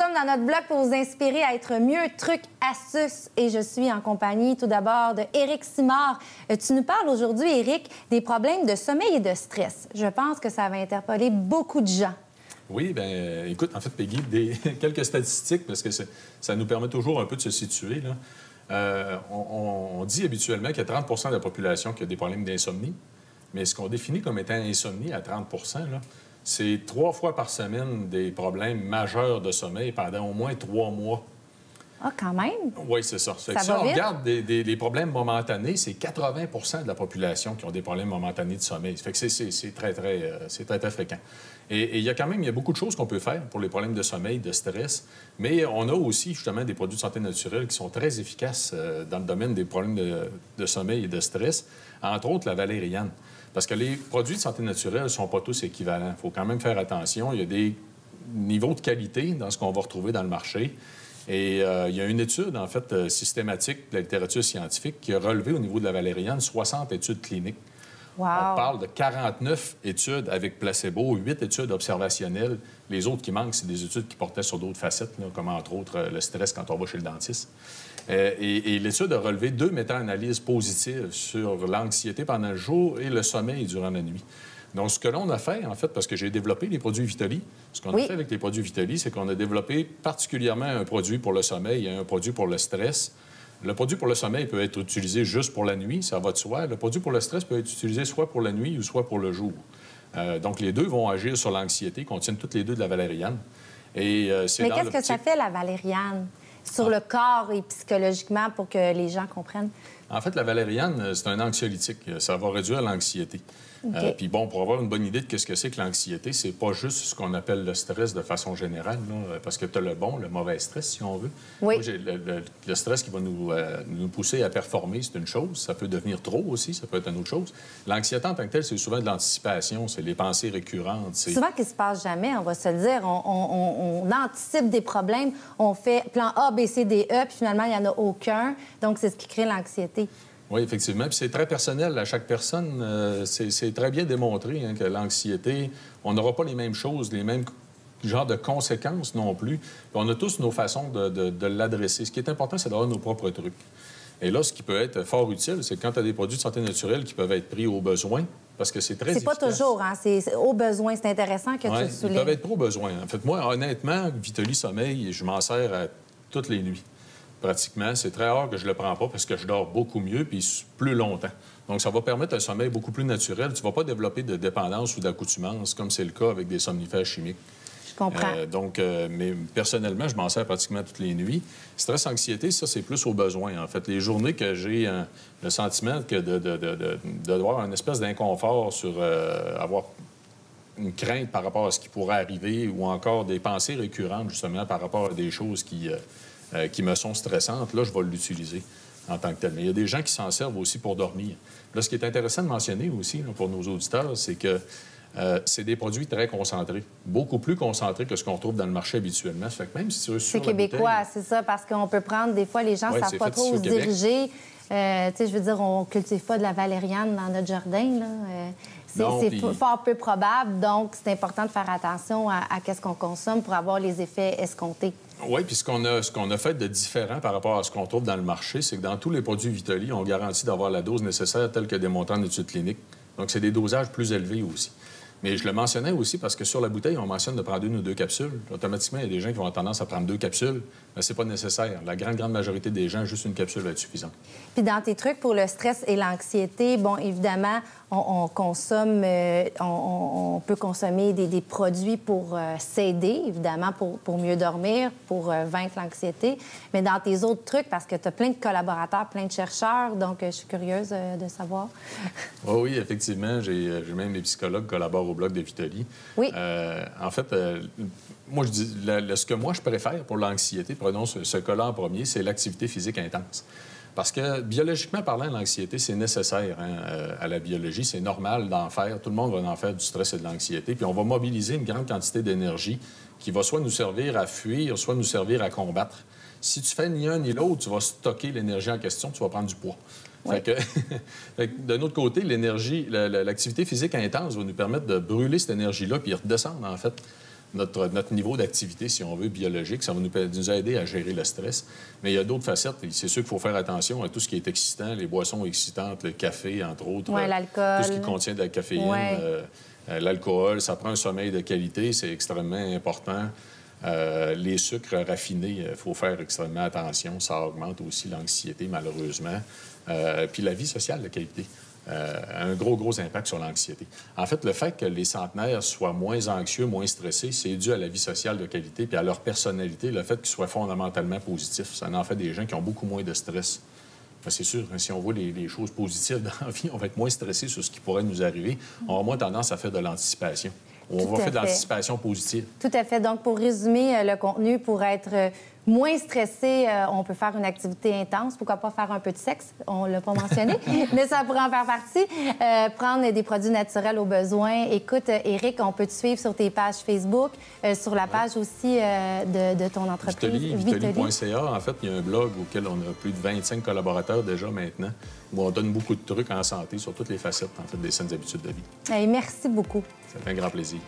retourne dans notre bloc pour vous inspirer à être mieux. Trucs, astuces. Et je suis en compagnie tout d'abord de Éric Simard. Tu nous parles aujourd'hui, Éric, des problèmes de sommeil et de stress. Je pense que ça va interpeller beaucoup de gens. Oui, bien, écoute, en fait, Peggy, quelques statistiques, parce que ça nous permet toujours un peu de se situer, là. On dit habituellement qu'il y a 30 de la population qui a des problèmes d'insomnie, mais ce qu'on définit comme étant insomnie à 30 là, c'est 3 fois par semaine des problèmes majeurs de sommeil pendant au moins 3 mois. Ah, quand même? Oui, c'est ça. Si on regarde les problèmes momentanés, c'est 80 de la population qui ont des problèmes momentanés de sommeil. Ça fait que c'est très fréquent. Et il y a beaucoup de choses qu'on peut faire pour les problèmes de sommeil, de stress, mais on a aussi, justement, des produits de santé naturelle qui sont très efficaces dans le domaine des problèmes de sommeil et de stress, entre autres la valériane. Parce que les produits de santé naturelle ne sont pas tous équivalents. Il faut quand même faire attention. Il y a des niveaux de qualité dans ce qu'on va retrouver dans le marché. Et il y a une étude, en fait, systématique de la littérature scientifique qui a relevé au niveau de la valériane 60 études cliniques. Wow. On parle de 49 études avec placebo, 8 études observationnelles. Les autres qui manquent, c'est des études qui portaient sur d'autres facettes, là, comme entre autres le stress quand on va chez le dentiste. Et l'étude a relevé 2 méta-analyses positives sur l'anxiété pendant le jour et le sommeil durant la nuit. Donc, ce que l'on a fait, en fait, parce que j'ai développé les produits Vitali, ce qu'on a fait avec les produits Vitali, c'est qu'on a développé particulièrement un produit pour le sommeil et un produit pour le stress. Le produit pour le sommeil peut être utilisé juste pour la nuit, ça va de soi. Le produit pour le stress peut être utilisé soit pour la nuit ou soit pour le jour. Donc, les deux vont agir sur l'anxiété, contiennent toutes les deux de la valériane. Et, mais qu'est-ce que ça fait, la valériane, sur le corps et psychologiquement, pour que les gens comprennent? En fait, la valériane, c'est un anxiolytique. Ça va réduire l'anxiété. Okay. Puis bon, pour avoir une bonne idée de ce que c'est que l'anxiété, c'est pas juste ce qu'on appelle le stress de façon générale, là, parce que tu as le bon, le mauvais stress, si on veut. Oui. Moi, le stress qui va nous pousser à performer, c'est une chose. Ça peut devenir trop aussi, ça peut être une autre chose. L'anxiété en tant que telle, c'est souvent de l'anticipation, c'est les pensées récurrentes. Souvent qu'il se passe jamais, on va se le dire. On anticipe des problèmes, on fait plan A, B, C, D, E, puis finalement, il n'y en a aucun. Donc, c'est ce qui crée l'anxiété. Oui, effectivement. Puis c'est très personnel à chaque personne. C'est très bien démontré que l'anxiété, on n'aura pas les mêmes choses, les mêmes genres de conséquences non plus. Puis on a tous nos façons de l'adresser. Ce qui est important, c'est d'avoir nos propres trucs. Et là, ce qui peut être fort utile, c'est quand tu as des produits de santé naturelle qui peuvent être pris au besoin, parce que c'est très efficace. C'est pas toujours, hein? C'est au besoin. C'est intéressant que tu le soulignes. Ils peuvent être pris au besoin. En fait, moi, honnêtement, Vitali Sommeil, je m'en sers toutes les nuits. Pratiquement, c'est très rare que je le prends pas parce que je dors beaucoup mieux puis plus longtemps. Donc, ça va permettre un sommeil beaucoup plus naturel. Tu vas pas développer de dépendance ou d'accoutumance comme c'est le cas avec des somnifères chimiques. Je comprends. Mais personnellement, je m'en sers pratiquement toutes les nuits. Stress, anxiété, ça, c'est plus au besoin. En fait, les journées que j'ai le sentiment d'avoir une espèce d'inconfort sur avoir une crainte par rapport à ce qui pourrait arriver ou encore des pensées récurrentes, justement, par rapport à des choses qui me sont stressantes, là, je vais l'utiliser en tant que tel. Mais il y a des gens qui s'en servent aussi pour dormir. Là, ce qui est intéressant de mentionner aussi là, pour nos auditeurs, c'est que c'est des produits très concentrés, beaucoup plus concentrés que ce qu'on trouve dans le marché habituellement. Ça fait que même si tu veux sur c'est québécois, c'est ça, parce qu'on peut prendre, des fois, les gens ne savent pas trop où se diriger. Tu sais, je veux dire, on ne cultive pas de la valériane dans notre jardin, là. C'est fort peu probable, donc c'est important de faire attention à ce qu'on consomme pour avoir les effets escomptés. Oui, puis ce qu'on a fait de différent par rapport à ce qu'on trouve dans le marché, c'est que dans tous les produits Vitali, on garantit d'avoir la dose nécessaire telle que démontrée en études cliniques. Donc, c'est des dosages plus élevés aussi. Mais je le mentionnais aussi parce que sur la bouteille, on mentionne de prendre 1 ou 2 capsules. Automatiquement, il y a des gens qui vont avoir tendance à prendre 2 capsules, mais c'est pas nécessaire. La grande majorité des gens, juste une capsule va être suffisante. Puis dans tes trucs pour le stress et l'anxiété, bon, évidemment, on consomme, on peut consommer des produits pour s'aider, évidemment, pour mieux dormir, pour vaincre l'anxiété. Mais dans tes autres trucs, parce que tu as plein de collaborateurs, plein de chercheurs, donc je suis curieuse de savoir. Oh oui, effectivement. J'ai même des psychologues qui collaborent au bloc de Vitali. Oui. En fait, moi, je dis, ce que moi, je préfère pour l'anxiété, prenons ce cas-là en premier, c'est l'activité physique intense. Parce que, biologiquement parlant, l'anxiété, c'est nécessaire à la biologie. C'est normal d'en faire. Tout le monde va en faire du stress et de l'anxiété. Puis on va mobiliser une grande quantité d'énergie qui va soit nous servir à fuir, soit nous servir à combattre. Si tu fais ni un ni l'autre, tu vas stocker l'énergie en question, tu vas prendre du poids. Oui. D'un autre côté, l'énergie, l'activité physique intense va nous permettre de brûler cette énergie-là puis redescendre, en fait, notre niveau d'activité, si on veut, biologique. Ça va nous aider à gérer le stress. Mais il y a d'autres facettes. C'est sûr qu'il faut faire attention à tout ce qui est excitant, les boissons excitantes, le café, entre autres. Oui, l'alcool. Tout ce qui contient de la caféine. L'alcool, ça prend un sommeil de qualité, c'est extrêmement important. Les sucres raffinés, il faut faire extrêmement attention. Ça augmente aussi l'anxiété, malheureusement. Puis la vie sociale de qualité. Un gros impact sur l'anxiété. En fait, le fait que les centenaires soient moins anxieux, moins stressés, c'est dû à la vie sociale de qualité puis à leur personnalité, le fait qu'ils soient fondamentalement positifs. Ça en fait des gens qui ont beaucoup moins de stress. C'est sûr, si on voit les choses positives dans la vie, on va être moins stressé sur ce qui pourrait nous arriver. On aura moins tendance à faire de l'anticipation. On va faire de l'anticipation positive. Tout à fait. Donc, pour résumer le contenu, pour être moins stressé, on peut faire une activité intense. Pourquoi pas faire un peu de sexe? On ne l'a pas mentionné, mais ça pourrait en faire partie. Prendre des produits naturels au besoin. Écoute, Éric, on peut te suivre sur tes pages Facebook, sur la page aussi de ton entreprise. Vitoli.ca. En fait, il y a un blog auquel on a plus de 25 collaborateurs déjà maintenant, où on donne beaucoup de trucs en santé sur toutes les facettes, en fait, des saines habitudes de vie. Hey, merci beaucoup. Ça fait un grand plaisir.